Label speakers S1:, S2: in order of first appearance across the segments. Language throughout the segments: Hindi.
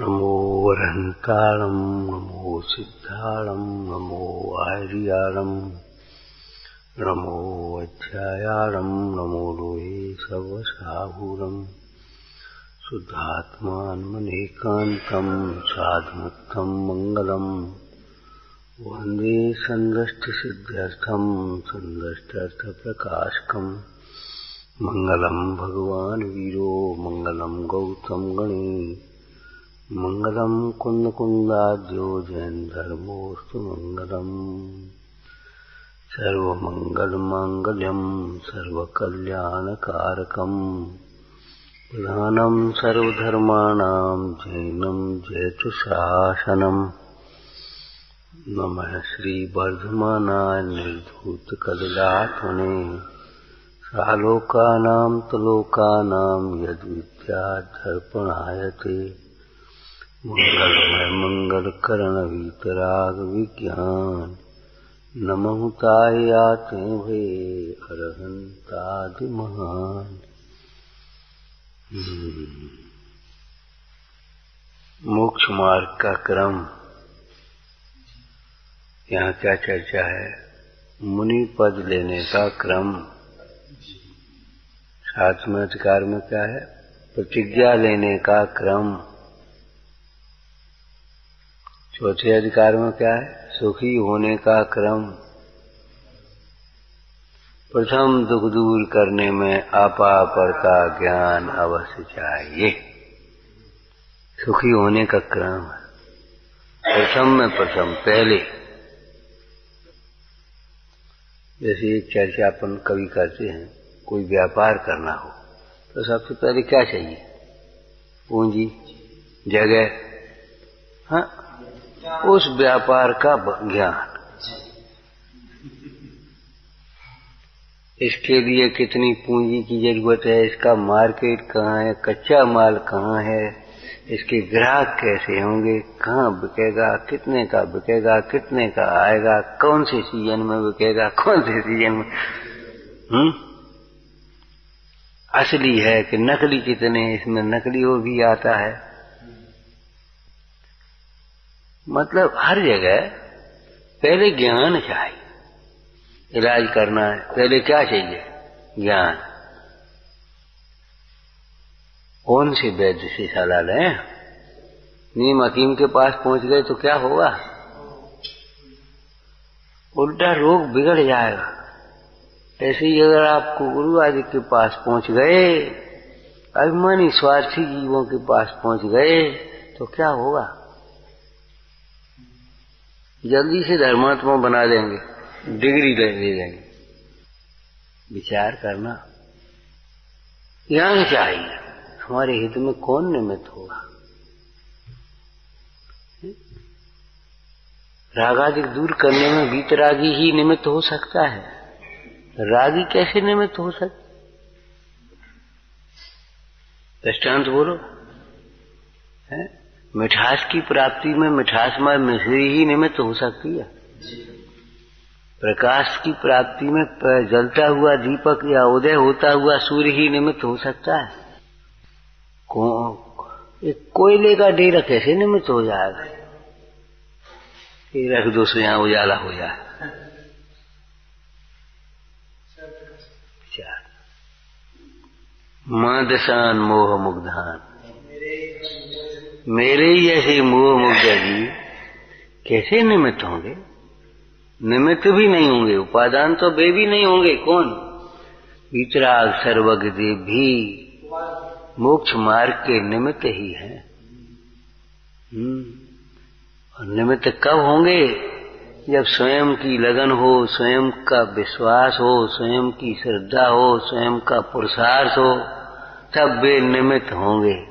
S1: नमो वरन्तारं नमो सिद्धारं नमो आर्यारं नमो अध्यायारं नमो लोहे सर्वसाहूरं शुद्धात्मानमनेकान्तं साधुमुक्तं मङ्गलम् वन्दे सन्द्रष्टसिद्ध्यर्थं सन्द्रष्टार्थप्रकाशकम् मङ्गलं भगवान् वीरो मङ्गलं गौतम गणे मङ्गलं कुन्दकुन्दाद्यो जयन्धर्मोऽस्तु मङ्गलम् सर्वमङ्गलमाङ्गल्यं सर्वकल्याणकारकं प्रधानं सर्वधर्माणां जैनं जयतु शासनम् नमः श्रीवर्धमानाय निर्धूतकलिलात्मने सालोकानां तलोकानां यद्विद्यादर्पणायते मंगलमय मंगलकरण वीतराग विज्ञान नमः ताय आते भे अरहंतादि महान। मोक्ष मार्ग का क्रम, यहाँ क्या चर्चा है? मुनि पद लेने का क्रम। सातवें अधिकार में क्या है? प्रतिज्ञा लेने का क्रम। चौथे अधिकार में क्या है? सुखी होने का क्रम। प्रथम दुख दूर करने में अपापर का ज्ञान अवश्य चाहिए। सुखी होने का क्रम है प्रथम में प्रथम पहले। जैसे एक चर्चा अपन कभी करते हैं, कोई व्यापार करना हो तो सबसे पहले क्या चाहिए? पूंजी, जगह, हाँ, उस व्यापार का ज्ञान। इसके लिए कितनी पूंजी की जरूरत है, इसका मार्केट कहाँ है, कच्चा माल कहाँ है, इसके ग्राहक कैसे होंगे, कहाँ बिकेगा, कितने का बिकेगा, कितने का आएगा, कौन से सीजन में बिकेगा, कौन से सीजन में असली है कि नकली कितने, इसमें नकली वो भी आता है। मतलब हर जगह पहले ज्ञान चाहिए। इलाज करना है पहले क्या चाहिए? ज्ञान। कौन से वैद्य से सलाह लें? नीम हकीम के पास पहुंच गए तो क्या होगा? उल्टा रोग बिगड़ जाएगा। ऐसे ही अगर आपको गुरु आदि के पास पहुंच गए, अभिमानी स्वार्थी जीवों के पास पहुंच गए तो क्या होगा? जल्दी से धर्मात्मा बना देंगे, डिग्री ले देंगे। विचार करना, ज्ञान चाहिए। हमारे हित में कौन निमित्त होगा? रागादि दूर करने में वीतरागी ही निमित्त हो सकता है। रागी कैसे निमित्त हो सकता? दृष्टांत बोलो। है? मिठास की प्राप्ति में मिठास में मिश्री ही निमित्त हो सकती है। प्रकाश की प्राप्ति में जलता हुआ दीपक या उदय होता हुआ सूर्य ही निमित्त हो सकता है। एक कोयले का डेरा कैसे निमित्त हो जाएगा? रख दो सो यहाँ उजाला हो जाए। मादसान मोह मुग्धान, मेरे ही ऐसे मोह मुग्ध जी कैसे निमित्त होंगे? निमित्त भी नहीं होंगे, उपादान तो वे भी नहीं होंगे। कौन? वितराग सर्वज्ञ देव भी मोक्ष मार्ग के निमित्त ही है। और निमित्त कब होंगे? जब स्वयं की लगन हो, स्वयं का विश्वास हो, स्वयं की श्रद्धा हो, स्वयं का पुरुषार्थ हो, तब वे निमित्त होंगे।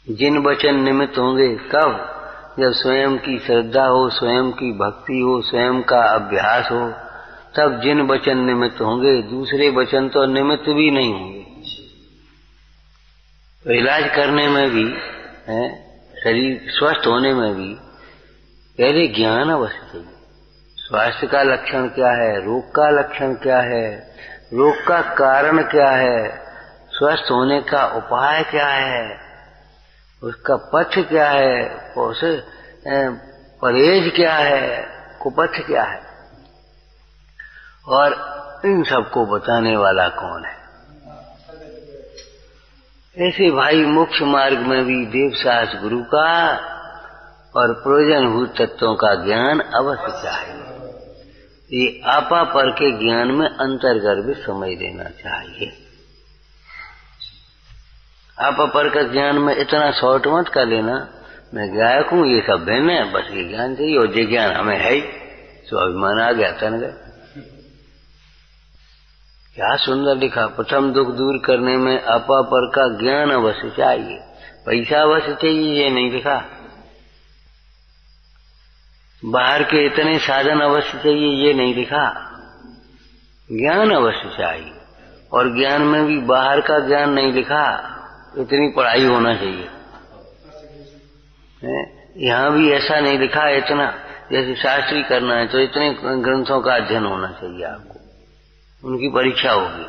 S1: जिन वचन निमित्त होंगे कब? जब स्वयं की श्रद्धा हो, स्वयं की भक्ति हो, स्वयं का अभ्यास हो, तब जिन वचन निमित्त होंगे। दूसरे वचन तो निमित्त भी नहीं होंगे। तो इलाज करने में भी है, शरीर स्वस्थ होने में भी पहले ज्ञान अवश्य चाहिए। स्वास्थ्य का लक्षण क्या है, रोग का लक्षण क्या है, रोग का कारण क्या है, स्वस्थ होने का उपाय क्या है, उसका पथ क्या है, परहेज क्या है, कुपथ क्या है, और इन सबको बताने वाला कौन है। ऐसे भाई मुख्य मार्ग में भी देवसास गुरु का और प्रयोजनभूत तत्वों का ज्ञान अवश्य चाहिए। ये आपा पर के ज्ञान में अंतर्गर्भित समझ लेना चाहिए। आपा पर का ज्ञान में इतना शॉर्ट मत कर लेना, मैं गायक हूँ, ये सब भिन्न है, बस ये ज्ञान चाहिए, और ये ज्ञान हमें है ही, स्वाभिमान आ गया, तन गए। क्या सुंदर लिखा, प्रथम दुख दूर करने में आपा पर का ज्ञान अवश्य चाहिए, पैसा अवश्य चाहिए, ये नहीं लिखा। बाहर के इतने साधन अवश्य चाहिए, ये नहीं लिखा। ज्ञान अवश्य चाहिए, और ज्ञान में भी बाहर का ज्ञान नहीं लिखा, इतनी पढ़ाई होना चाहिए। यहाँ भी ऐसा नहीं लिखा इतना, जैसे शास्त्री करना है तो इतने ग्रंथों का अध्ययन होना चाहिए आपको, उनकी परीक्षा होगी।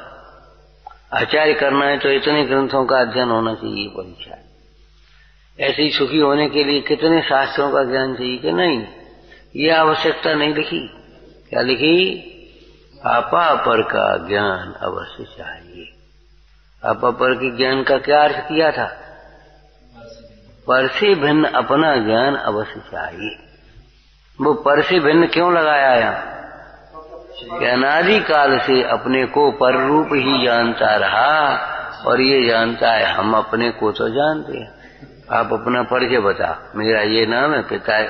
S1: आचार्य करना है तो इतने ग्रंथों का अध्ययन होना चाहिए, परीक्षा। ऐसे ही सुखी होने के लिए कितने शास्त्रों का ज्ञान चाहिए कि नहीं, ये आवश्यकता नहीं लिखी। क्या लिखी? आपा पर का ज्ञान अवश्य चाहिए। आपा पर के ज्ञान का क्या अर्थ किया था? पर से भिन्न अपना ज्ञान अवश्य चाहिए। वो पर से भिन्न क्यों लगाया यहाँ? कि अनादि काल से अपने को पर रूप ही जानता रहा, और ये जानता है, हम अपने को तो जानते हैं। आप अपना परिचय बता, मेरा ये नाम है, पिता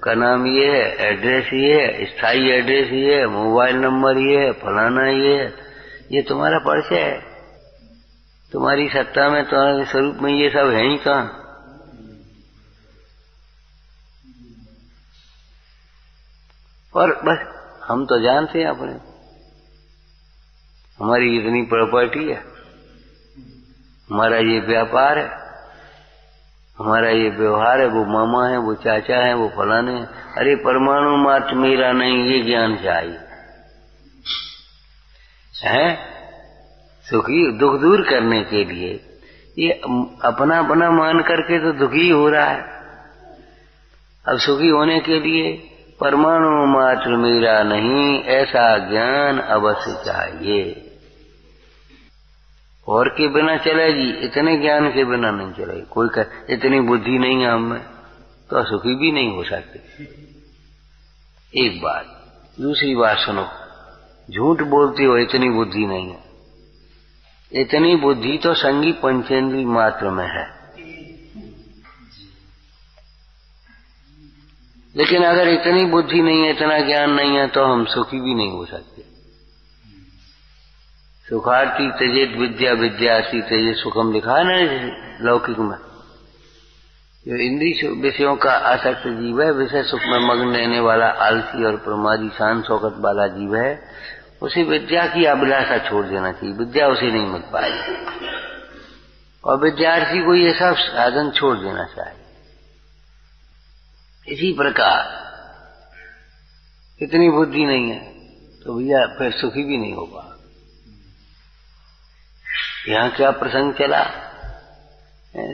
S1: का नाम ये है, एड्रेस ये है, स्थायी एड्रेस ये है, मोबाइल नंबर ये है, फलाना ये है, ये तुम्हारा परिचय है। तुम्हारी सत्ता में, तुम्हारे स्वरूप में ये सब है ही कहाँ? और बस हम तो जानते हैं अपने, हमारी इतनी प्रॉपर्टी है, हमारा ये व्यापार है, हमारा ये व्यवहार है, वो मामा है, वो चाचा है, वो फलाने हैं। अरे परमाणु मात्र मेरा नहीं, ये ज्ञान चाहिए है। सुखी दुख दूर करने के लिए ये अपना अपना मान करके तो दुखी हो रहा है। अब सुखी होने के लिए परमाणु मात्र मेरा नहीं, ऐसा ज्ञान अवश्य चाहिए। और के बिना चलेगी, इतने ज्ञान के बिना नहीं चलेगी। कोई कहे इतनी बुद्धि नहीं है हमें, तो सुखी भी नहीं हो सकते। एक बात। दूसरी बात सुनो, झूठ बोलते हो इतनी बुद्धि नहीं है। इतनी बुद्धि तो संगी पंचेंद्रिय मात्र में है। लेकिन अगर इतनी बुद्धि नहीं है, इतना ज्ञान नहीं है, तो हम सुखी भी नहीं हो सकते। सुखार्थी त्यजेत विद्या, विद्यार्थी त्यजेत सुखम लिखा है ना लौकिक में। जो इंद्रिय विषयों का आसक्त जीव है, विषय सुख में मग्न रहने वाला आलसी और प्रमादी शान शौकत वाला जीव है, उसे विद्या की अभिलाषा छोड़ देना चाहिए। विद्या उसे नहीं मिल पाएगी, और विद्यार्थी को ये सब साधन छोड़ देना चाहिए। इसी प्रकार इतनी बुद्धि नहीं है तो भैया फिर सुखी भी नहीं होगा। यहाँ क्या प्रसंग चला?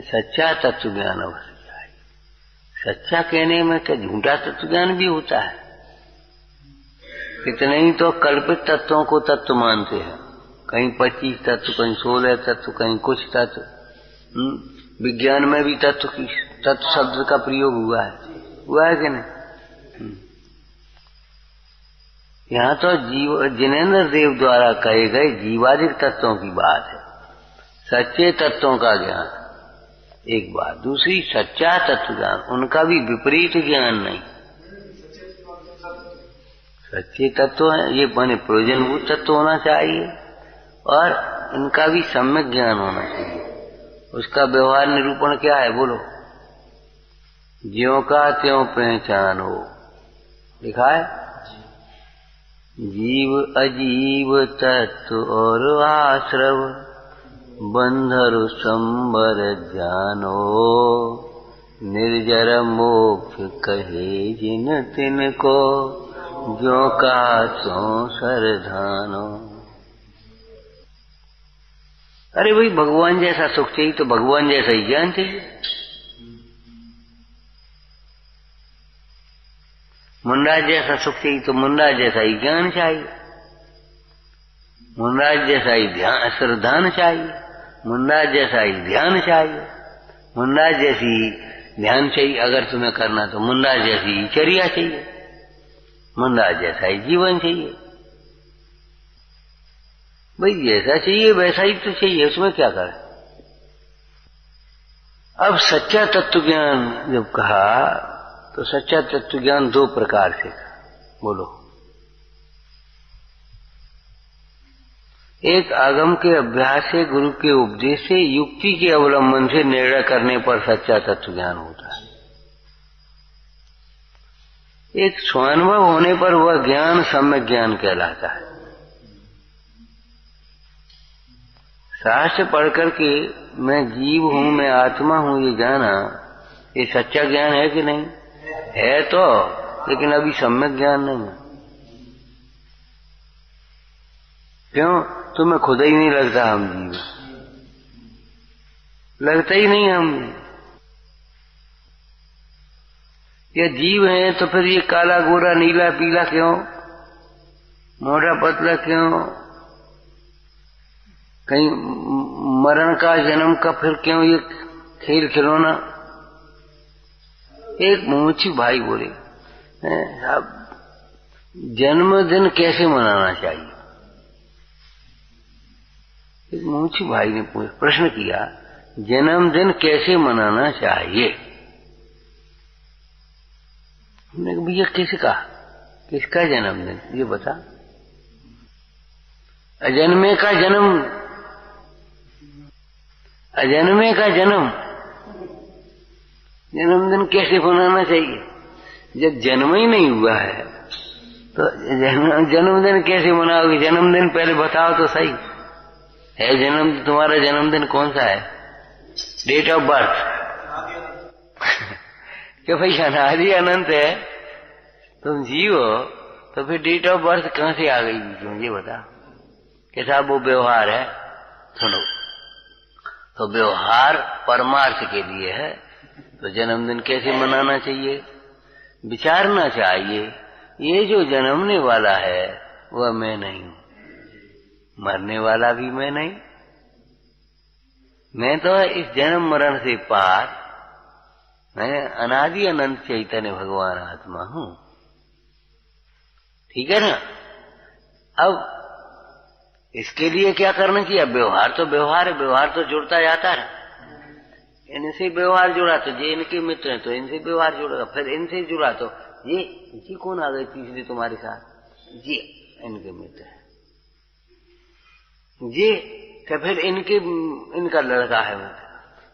S1: सच्चा तत्व ज्ञान अवश्य चाहिए। सच्चा कहने में क्या झूठा तत्व ज्ञान भी होता है? कितने ही तो कल्पित तत्वों को तत्व मानते हैं। कहीं 25 तत्व, कहीं 16 तत्व, कहीं कुछ तत्व। विज्ञान में भी तत्व शब्द का प्रयोग हुआ है कि नहीं? यहाँ तो जिनेन्द्र देव द्वारा कहे गए जीवादिक तत्वों की बात है। सच्चे तत्वों का ज्ञान एक बात, दूसरी सच्चा तत्व ज्ञान, उनका भी विपरीत ज्ञान नहीं। सच्चे तत्व है ये बने प्रयोजनभूत तत्व होना चाहिए, और इनका भी सम्यक ज्ञान होना चाहिए। उसका व्यवहार निरूपण क्या है बोलो? ज्यों का त्यों पहचान हो, लिखा है। जीव अजीव तत्व और आश्रव, बंधरु संबर जानो, निर्जर मोक्ष कहे जिन तिन को, ज्यों का त्यों सरधानो। अरे भाई, भगवान जैसा सुख चाहिए तो भगवान जैसा ही ज्ञान चाहिए। मुंडराज जैसा सुख चाहिए तो मुंडराज जैसा ही ज्ञान चाहिए, मुंडराज जैसा ही ध्यान श्रद्धान चाहिए, मुंडराज जैसा ही ध्यान चाहिए, मुंडराज जैसी ध्यान चाहिए अगर तुम्हें करना तो मुंडराज जैसी चर्या चाहिए, मुंडराज जैसा ही जीवन चाहिए। भाई जैसा चाहिए वैसा ही तो चाहिए, उसमें क्या करें। अब सच्चा तत्व ज्ञान जब कहा तो सच्चा तत्व ज्ञान दो प्रकार से, बोलो। एक आगम के अभ्यास से, गुरु के उपदेश से, युक्ति के अवलंबन से निर्णय करने पर सच्चा तत्व ज्ञान होता है। एक स्वानुभव होने पर वह ज्ञान सम्यक ज्ञान कहलाता है। शास्त्र पढ़ करके मैं जीव हूं, मैं आत्मा हूं, ये जाना, ये सच्चा ज्ञान है कि नहीं? है तो, लेकिन अभी सम्यक ज्ञान नहीं है। क्यों? तुम्हें खुद ही नहीं लगता हम जीव, लगता ही नहीं हम ये जीव हैं। तो फिर ये काला गोरा नीला पीला क्यों, मोटा पतला क्यों, कहीं मरण का जन्म का फिर क्यों ये खेल खिलौना। एक मुंची भाई बोले, साहब जन्मदिन कैसे मनाना चाहिए? एक मुंची भाई ने प्रश्न किया, जन्मदिन कैसे मनाना चाहिए? हमने कहा भैया कैसे कहा, किसका जन्मदिन ये बता। अजन्मे का जन्म, अजन्मे का जन्म, जन्मदिन कैसे मनाना चाहिए? जब जन्म ही नहीं हुआ है तो जन्मदिन कैसे मनाओगे? जन्मदिन पहले बताओ तो सही है। जन्म तुम्हारा जन्मदिन कौन सा है? डेट ऑफ बर्थ कि भाई अनादि अनंत है, तुम जीव हो, तो फिर डेट ऑफ बर्थ कहां से आ गई मुझे बता। कि साहब वो व्यवहार है। सुनो, तो व्यवहार परमार्थ के लिए है, तो जन्मदिन कैसे मनाना चाहिए? विचारना चाहिए, ये जो जन्मने वाला है वह मैं नहीं हूं, मरने वाला भी मैं नहीं, मैं तो इस जन्म मरण से पार, मैं अनादि अनंत चैतन्य भगवान आत्मा हूं। ठीक है ना? अब इसके लिए क्या करना चाहिए? व्यवहार तो व्यवहार है, व्यवहार तो जुड़ता जाता है। इनसे व्यवहार जुड़ा तो ये इनके मित्र हैं, तो इनसे व्यवहार जुड़ेगा, फिर इनसे जुड़ा तो ये कौन आ गई तीसरी तुम्हारे साथ? ये इनके मित्र है, ये तो फिर इनका लड़का है मित्र,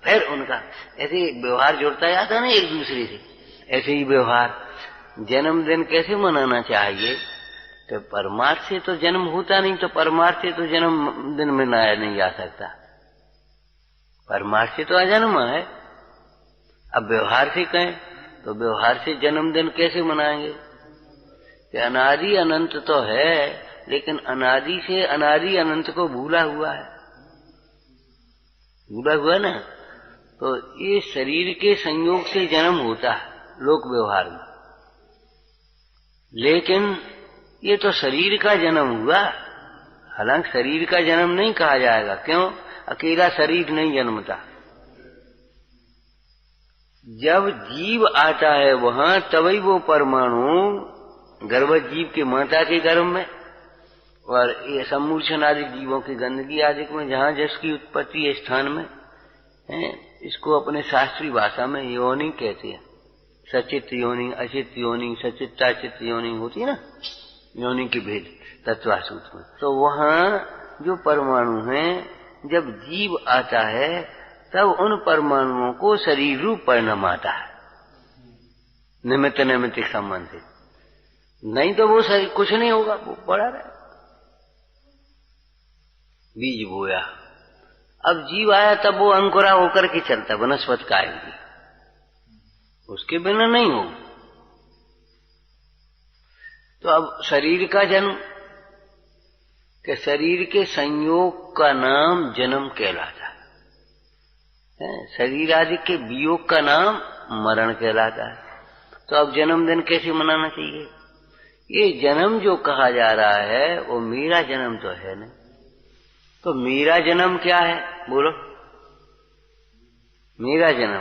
S1: फिर उनका, ऐसे व्यवहार जुड़ता जाता है ना एक दूसरे से। ऐसे ही व्यवहार, जन्मदिन कैसे मनाना चाहिए? तो परमार्थ से तो जन्म होता नहीं, तो परमार्थ से तो जन्मदिन मनाया नहीं जा सकता, परमार्थ से तो अजन्म है। अब व्यवहार से कहें तो व्यवहार से जन्मदिन कैसे मनाएंगे? कि अनादि अनंत तो है, लेकिन अनादि से अनादि अनंत को भूला हुआ है, भूला हुआ ना। तो ये शरीर के संयोग से जन्म होता है लोक व्यवहार में, लेकिन ये तो शरीर का जन्म हुआ, हालांकि शरीर का जन्म नहीं कहा जाएगा। क्यों? अकेला शरीर नहीं जन्मता, जब जीव आता है वहां तभी वो परमाणु गर्भवत जीव के माता के गर्भ में और ये सम्मूर्छन आदि जीवों की गंदगी आदि में, जहां जिसकी उत्पत्ति है स्थान में है, इसको अपने शास्त्रीय भाषा में योनि कहते हैं। सचित योनि, अचित योनि, सचित्ताचित योनि होती है ना, योनि के भेद तत्वासूत्र में। तो वहां जो परमाणु हैं, जब जीव आता है तब उन परमाणुओं को शरीर रूप परिणाम आता है, निमित्त नैमित्तिक संबंध से। नहीं तो वो शरीर कुछ नहीं होगा, वो पड़ा रहे। बीज बोया, अब जीव आया तब वो अंकुरा होकर के चलता, वनस्पति कायेगी, उसके बिना नहीं हो। तो अब शरीर का जन्म, कि शरीर के संयोग का नाम जन्म कहलाता है, शरीर आदि के वियोग का नाम मरण कहलाता है। तो अब जन्मदिन कैसे मनाना चाहिए? ये जन्म जो कहा जा रहा है वो मेरा जन्म तो है नहीं। तो मेरा जन्म क्या है बोलो? मेरा जन्म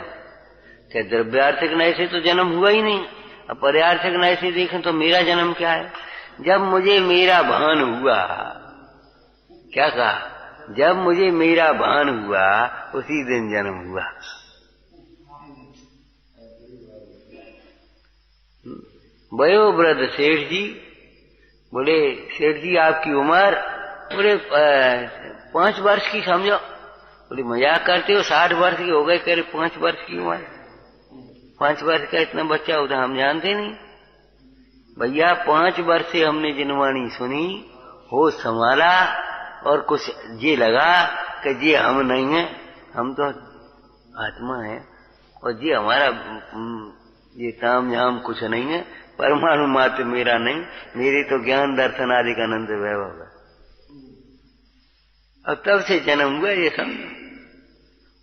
S1: क्या द्रव्यार्थिक नए से तो जन्म हुआ ही नहीं। अब पर्यार्थिक नए से देखें तो मेरा जन्म क्या है? जब मुझे मेरा भान हुआ, क्या कहा? जब मुझे मेरा भान हुआ उसी दिन जन्म हुआ। वयोवृद्ध सेठ जी बोले, सेठ जी आपकी उम्र? बोले 5 वर्ष की समझो। बोले मजाक करते हो, 60 वर्ष की हो गए। कह रहे 5 वर्ष की उम्र? 5 वर्ष का इतना बच्चा होता हम जानते नहीं भैया। 5 वर्ष से हमने जिनवाणी सुनी, होश संभाला और कुछ ये लगा कि ये हम नहीं है, हम तो आत्मा है और ये हमारा ये काम झाम कुछ नहीं है, परमाणु मात्र मेरा नहीं, मेरे तो ज्ञान दर्शन आदि का अनंत वैभव है। अब तब से जन्म हुआ ये सब।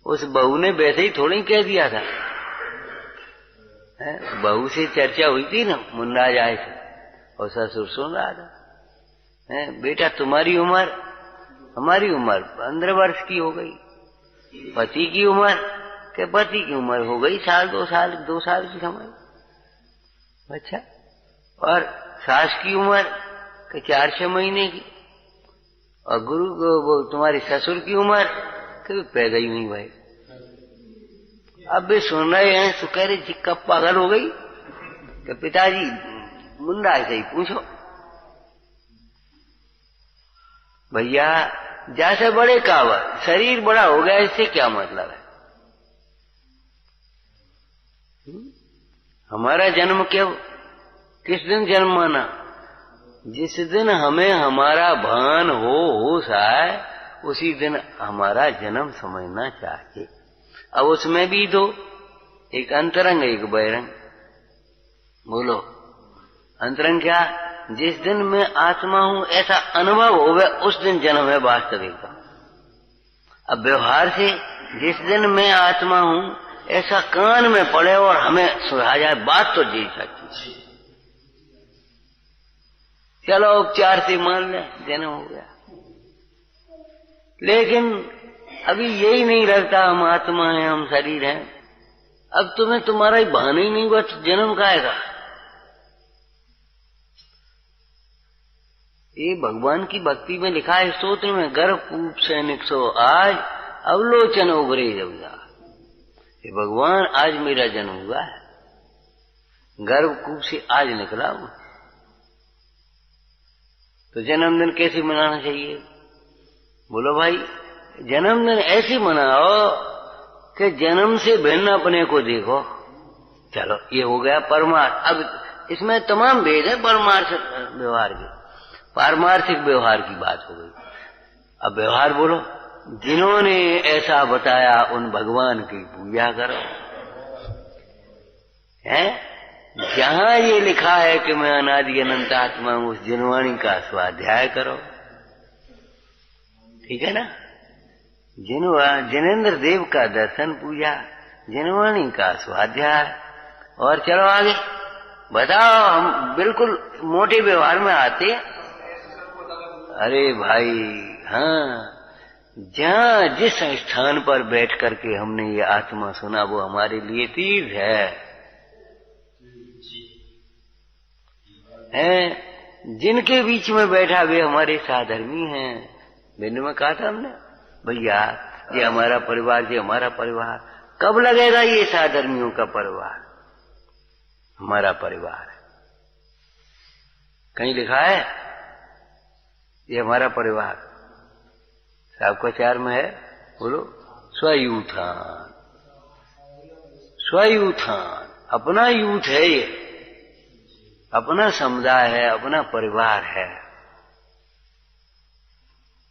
S1: उस बहू ने वैसे ही थोड़ी कह दिया था, बहू से चर्चा हुई थी ना मुन्ना जाए से, और ससुर सुन रहा था, बेटा तुम्हारी उम्र हमारी उम्र 15 वर्ष की हो गई, पति की उम्र के पति की उम्र हो गई 2 साल की समझ। अच्छा, और सास की उम्र के 4-6 महीने की, और गुरु वो तुम्हारी ससुर की उम्र कभी पैदा ही नहीं भाई। अब वे सुन रहे हैं तो कह रहे जी कब पागल हो गई? कि पिताजी मुंडा से ही पूछो। भैया जैसे बड़े कावड़, शरीर बड़ा हो गया, इससे क्या मतलब है? हमारा जन्म क्यों, किस दिन जन्म माना? जिस दिन हमें हमारा भान हो, होश आए, उसी दिन हमारा जन्म समझना चाहिए। अब उसमें भी दो, एक अंतरंग एक बहिरंग। बोलो अंतरंग क्या? जिस दिन मैं आत्मा हूं ऐसा अनुभव होवे उस दिन जन्म है वास्तविक का। अब व्यवहार से जिस दिन मैं आत्मा हूं ऐसा कान में पड़े और हमें सुना जाए बात तो जी सकती, चलो उपचार से मान ले जन्म हो गया। लेकिन अभी यही नहीं लगता हम आत्मा हैं, हम शरीर हैं। अब तुम्हें तुम्हारा ही भान ही नहीं हुआ तो जन्म का आएगा? ये भगवान की भक्ति में लिखा है स्तोत्र में, गर्भकूप से निकसो आज अवलोचन उभरे जबजा। ये भगवान आज मेरा जन्म हुआ है, गर्भकूप से आज निकला हूं। तो जन्मदिन कैसे मनाना चाहिए? बोलो भाई जन्मदिन ऐसे मनाओ कि जन्म से भिन्न अपने को देखो। चलो ये हो गया परमार्थ। अब इसमें तमाम भेद है परमार्थ व्यवहार के। पारमार्थिक व्यवहार की बात हो गई। अब व्यवहार बोलो, जिन्होंने ऐसा बताया उन भगवान की पूजा करो। हैं जहां ये लिखा है कि मैं अनादि अनंत आत्मा हूं उस जिनवाणी का स्वाध्याय करो। ठीक है ना? जिनेन्द्र देव का दर्शन पूजा, जिनवाणी का स्वाध्याय। और चलो आगे बताओ, हम बिल्कुल मोटे व्यवहार में आते। अरे भाई हाँ, जहां जिस स्थान पर बैठ करके हमने ये आत्मा सुना वो हमारे लिए तीर्थ है। जिनके बीच में बैठा वे हमारे साधर्मी हैं। बिंदु में कहा था हमने भैया ये हमारा परिवार, ये हमारा परिवार। कब लगेगा ये साधर्मियों का परिवार हमारा परिवार है? कहीं लिखा है ये हमारा परिवार? सबका चार में है, बोलो स्वयूथान। स्वयूथान अपना यूथ है, ये अपना समुदाय है, अपना परिवार है।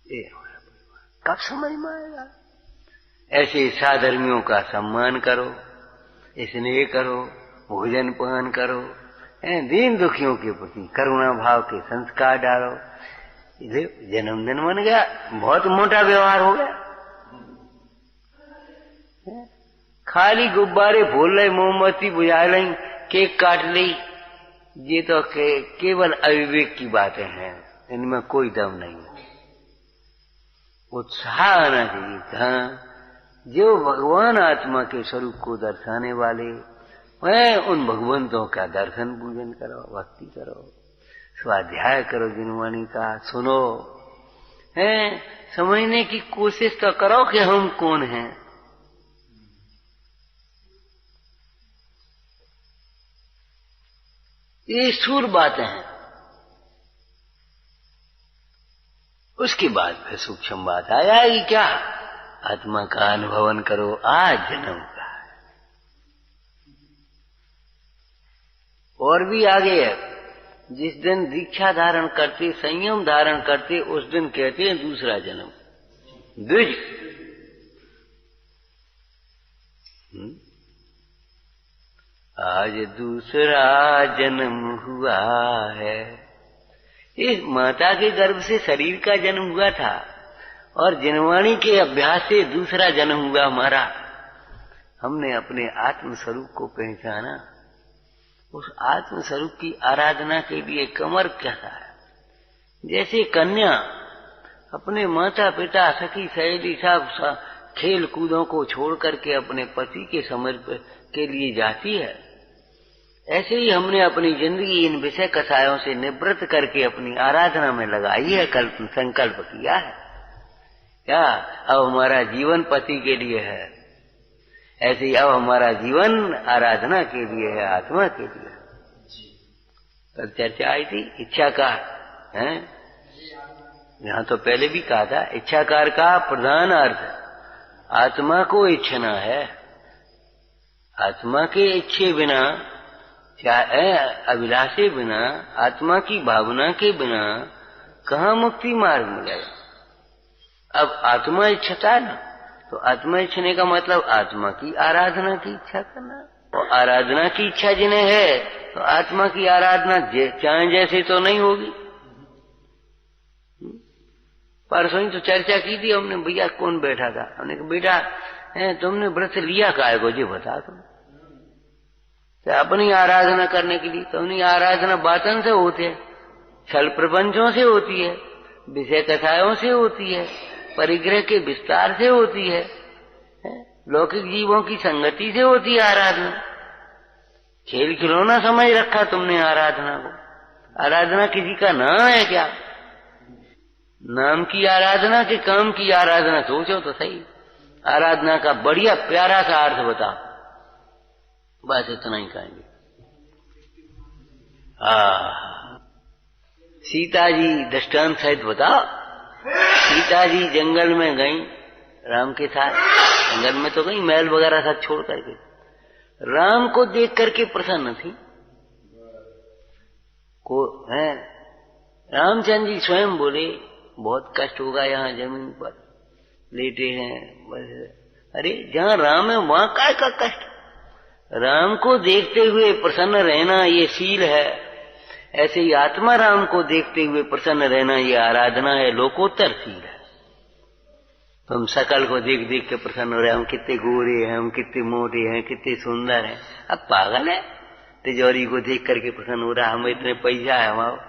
S1: ये हमारा परिवार कब समझ में आएगा? ऐसे साधर्मियों का सम्मान करो, स्नेह करो, भोजन पान करो, दीन दुखियों के प्रति करुणा भाव के संस्कार डालो। जन्मदिन बन गया, बहुत मोटा व्यवहार हो गया। खाली गुब्बारे फूल रहे, मोमबत्ती बुझा रही, केक काट ली, ये तो केवल अविवेक की बातें हैं, इनमें कोई दम नहीं। उत्साह आना चाहिए। हाँ, जो भगवान आत्मा के स्वरूप को दर्शाने वाले, वह उन भगवंतों का दर्शन पूजन करो, भक्ति करो, स्वाध्याय करो, जिनवाणी का सुनो, है समझने की कोशिश तो करो कि हम कौन हैं। ये स्थूल बातें हैं। उसके बाद फिर सूक्ष्म बात आया कि क्या आत्मा का अनुभवन करो, आज जन्म का। और भी आगे है, जिस दिन दीक्षा धारण करते, संयम धारण करते, उस दिन कहते हैं दूसरा जन्म, द्विज। आज दूसरा जन्म हुआ है। इस माता के गर्भ से शरीर का जन्म हुआ था और जिनवाणी के अभ्यास से दूसरा जन्म हुआ हमारा। हमने अपने आत्म स्वरूप को पहचाना, उस आत्म स्वरूप की आराधना के लिए कमर कसा है। जैसे कन्या अपने माता पिता, सखी सहेली सब खेल कूदों को छोड़ करके अपने पति के समर्पण के लिए जाती है, ऐसे ही हमने अपनी जिंदगी इन विषय कसायों से निवृत्त करके अपनी आराधना में लगाई है, संकल्प किया है। क्या अब हमारा जीवन पति के लिए है, ऐसे ही अब हमारा जीवन आराधना के लिए है, आत्मा के लिए। तब चर्चा आई थी इच्छाकार है, यहाँ तो पहले भी कहा था, इच्छाकार का प्रधान अर्थ आत्मा को इच्छना है। आत्मा के इच्छे बिना, चाहे अभिलाषे बिना, आत्मा की भावना के बिना कहाँ मुक्ति मार्ग मिलेगा। अब आत्मा इच्छता है ना, तो आत्मा इच्छने का मतलब आत्मा की आराधना की इच्छा करना, और आराधना की इच्छा जिन्हें है तो आत्मा की आराधना चाहे जैसे तो नहीं होगी। परसों ही तो चर्चा की थी हमने, भैया कौन बैठा था, हमने कहा बेटा तुमने व्रत लिया काहे को, जी बता तुम। तो अपनी आराधना करने के लिए, तो अपनी आराधना बातन से होती है, छल प्रपंचों से होती है, विषय कथाओं से होती है, परिग्रह के विस्तार से होती है, लौकिक जीवों की संगति से होती है आराधना। खेल खिलौना समझ रखा तुमने आराधना को। आराधना किसी का नाम है क्या? नाम की आराधना के काम की आराधना, सोचो तो सही। आराधना का बढ़िया प्यारा सा अर्थ बता, बस इतना ही कहेंगे। सीता जी दृष्टांत सहित बताओ। सीता जी जंगल में गई राम के साथ, जंगल में तो गई महल वगैरह सब छोड़ करके, राम को देख करके प्रसन्न थी को है। रामचंद्र जी स्वयं बोले बहुत कष्ट होगा, यहाँ जमीन पर लेटे हैं बस। अरे जहाँ राम है वहां काय का कष्ट? राम को देखते हुए प्रसन्न रहना ये शील है, ऐसे ही आत्मा राम को देखते हुए प्रसन्न रहना ये आराधना है, लोकोत्तर शील है। हम सकल को देख देख के प्रसन्न हो रहे, हम कितने गोरे हैं, हम कितने मोटे हैं, कितने सुंदर हैं। अब पागल है तिजोरी को देख करके प्रसन्न हो रहा, हमें इतने पैसा है हमारा।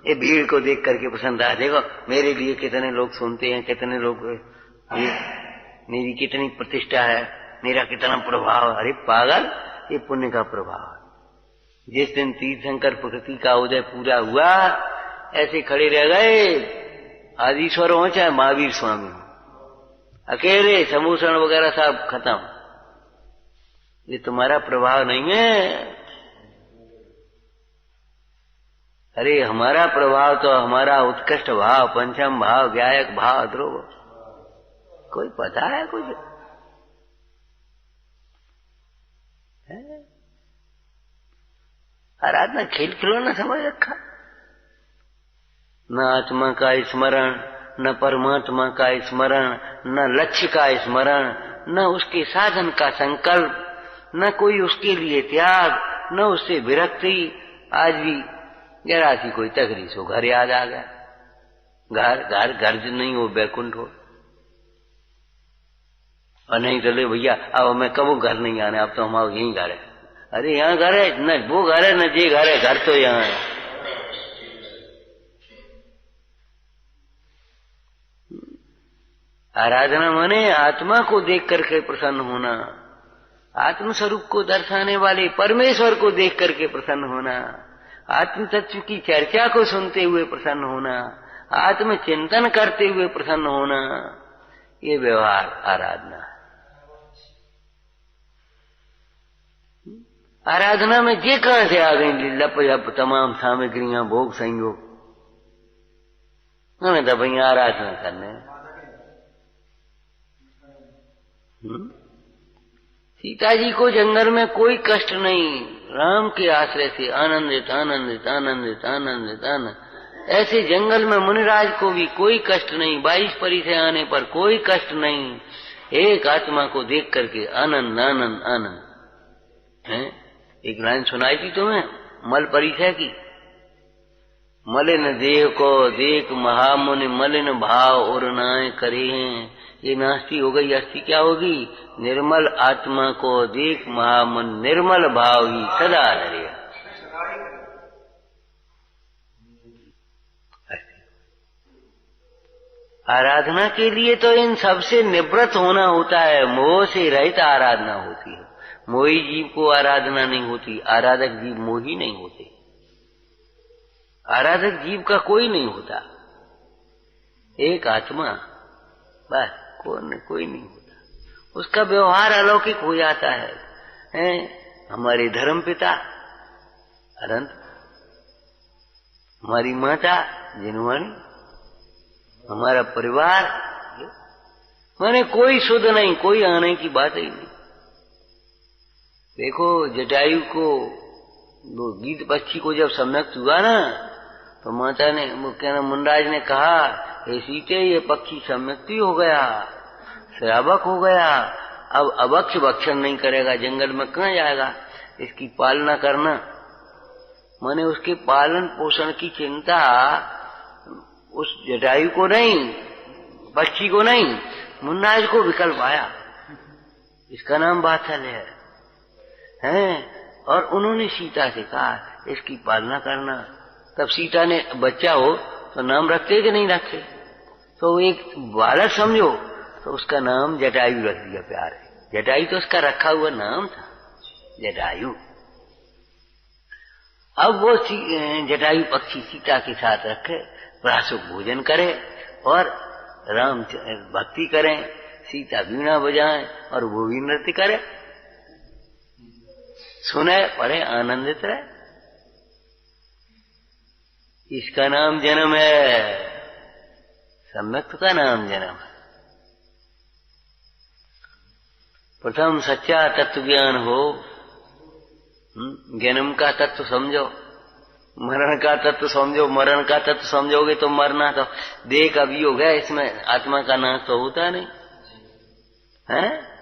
S1: ये भीड़ को देख करके प्रसन्न रहा, देखो मेरे लिए कितने लोग सुनते हैं, कितने लोग, मेरी कितनी प्रतिष्ठा है, मेरा कितना प्रभाव। अरे पागल, ये पुण्य का प्रभाव है। जिस दिन तीर्थंकर प्रकृति का उदय पूरा हुआ, ऐसे खड़े रह गए आदिश्वर हो चाहे महावीर स्वामी हो, अकेले समूषण वगैरह सब खत्म। ये तुम्हारा प्रभाव नहीं है। अरे हमारा प्रभाव तो हमारा उत्कृष्ट भाव, पंचम भाव, व्यायक भाव, ध्रुव, कोई पता है कुछ है? आराधना खेल खिलौना समझ रखा। न आत्मा का स्मरण, न परमात्मा का स्मरण, न लक्ष्य का स्मरण, न उसके साधन का संकल्प, न कोई उसके लिए त्याग, न उससे विरक्ति। आज भी जरा सी कोई तकलीफ हो घर याद आ गया, घर घर घर नहीं हो बैकुंठ हो। और नहीं तो ले भैया अब मैं कब घर नहीं आने, अब तो हमारा यही घर है। अरे यहाँ घर है न, वो घर है न ये घर है, घर तो यहाँ है। आराधना माने आत्मा को देख करके प्रसन्न होना, आत्म स्वरूप को दर्शाने वाले परमेश्वर को देख करके प्रसन्न होना, आत्म तत्व की चर्चा को सुनते हुए प्रसन्न होना, आत्म चिंतन करते हुए प्रसन्न होना, ये व्यवहार आराधना है। आराधना में ये कहां से आ गई लप जप तमाम सामग्रियां भोग संयोग, हमें तो भैया आराधना करने। सीता जी को जंगल में कोई कष्ट नहीं, राम के आश्रय से आनंदित आनंदित आनंदित आनंदित आनंद। ऐसे जंगल में मुनिराज को भी कोई कष्ट नहीं, 22 परिचय आने पर कोई कष्ट नहीं, एक आत्मा को देख करके आनंद आनंद आनंद है। एक लाइन सुनाई थी तुम्हें मल परिचय की, मलिन देह को देख महामुनि मलिन भाव और नाय करे हैं। ये नास्ती हो गई, अस्थि क्या होगी? निर्मल आत्मा को देख महामुनि निर्मल भाव ही सदा रहे। आराधना के लिए तो इन सबसे निवृत्त होना होता है, मोह से रहित आराधना होती है। मोही जीव को आराधना नहीं होती, आराधक जीव मोही नहीं होते, आराधक जीव का कोई नहीं होता, एक आत्मा बस, कोई नहीं होता। उसका व्यवहार अलौकिक हो जाता है। हमारे धर्म पिता अनंत, हमारी माता जिनवाणी, हमारा परिवार, माने कोई शुद्ध नहीं, कोई आने की बात ही नहीं। देखो जटायु को, वो गीत पक्षी को जब सम्यक हुआ ना, तो माता ने, वो कहना मुंडराज ने कहा, हे सीते ये पक्षी सम्यक्ति हो गया, श्रावक हो गया, अब अभक्ष भक्षण नहीं करेगा, जंगल में कहाँ जाएगा, इसकी पालना करना। माने उसके पालन पोषण की चिंता उस जटायु को नहीं, पक्षी को नहीं, मुन्नाज को विकल्प आया। इसका नाम वात्सल्य है। और उन्होंने सीता से कहा इसकी पालना करना। तब सीता ने, बच्चा हो तो नाम रखते कि नहीं रखते, तो एक बालक समझो तो उसका नाम जटायु रख दिया, प्यार है। जटायु तो उसका रखा हुआ नाम था, जटायु। अब वो जटायु पक्षी सीता के साथ रखे, प्रासुक भोजन करे और राम भक्ति करें, सीता वीणा बजाएं और वो भी नृत्य करे, सुने पढ़े आनंदित रहे। इसका नाम जन्म है, सम्यक्त का नाम जन्म है। प्रथम सच्चा तत्व ज्ञान हो, जन्म का तत्व समझो, मरण का तत्व समझो। मरण का तत्व समझोगे तो मरना तो देह का भी हो गया, इसमें आत्मा का नाश तो होता नहीं है।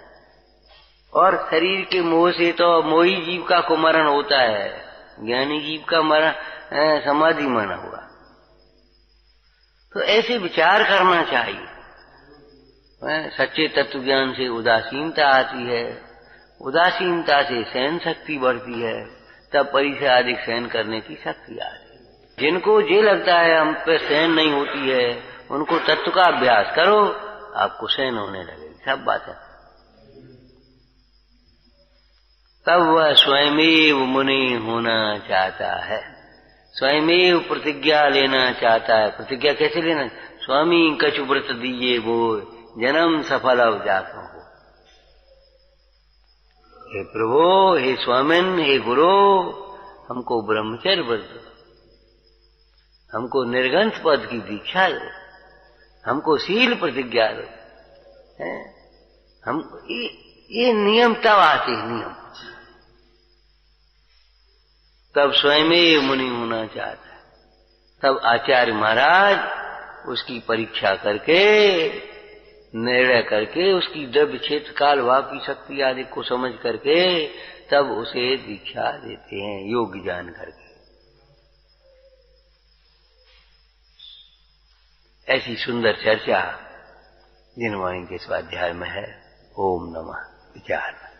S1: और शरीर के मोह से तो मोही जीव का को मरण होता है, ज्ञानी जीव का मरण समाधि माना हुआ। तो ऐसे विचार करना चाहिए। सच्चे तत्व ज्ञान से उदासीनता आती है, उदासीनता से सहन शक्ति बढ़ती है, तब परी से अधिक सहन करने की शक्ति आती है। जिनको ये लगता है हम पे सहन नहीं होती है, उनको तत्व का अभ्यास करो, आपको सहन होने लगेगी सब बातें। तब वह स्वयमेव मुनि होना चाहता है, स्वयमेव प्रतिज्ञा लेना चाहता है। प्रतिज्ञा कैसे लेना? स्वामी कछु व्रत दीजिए वो जन्म सफल हो जाता हो। हे प्रभु, हे स्वामिन, हे गुरु, हमको ब्रह्मचर्य व्रत दो, हमको निर्गंथ पद की दीक्षा दो, हमको शील प्रतिज्ञा दो। हम ये नियम तब आते हैं, नियम तब स्वयं मुनि होना चाहता है। तब आचार्य महाराज उसकी परीक्षा करके, निर्णय करके, उसकी द्रव्य क्षेत्र काल वापी शक्ति आदि को समझ करके तब उसे दीक्षा देते हैं, योग्य जान करके। ऐसी सुंदर चर्चा जिनवाणी के स्वाध्याय में है। ओम नमः विचार।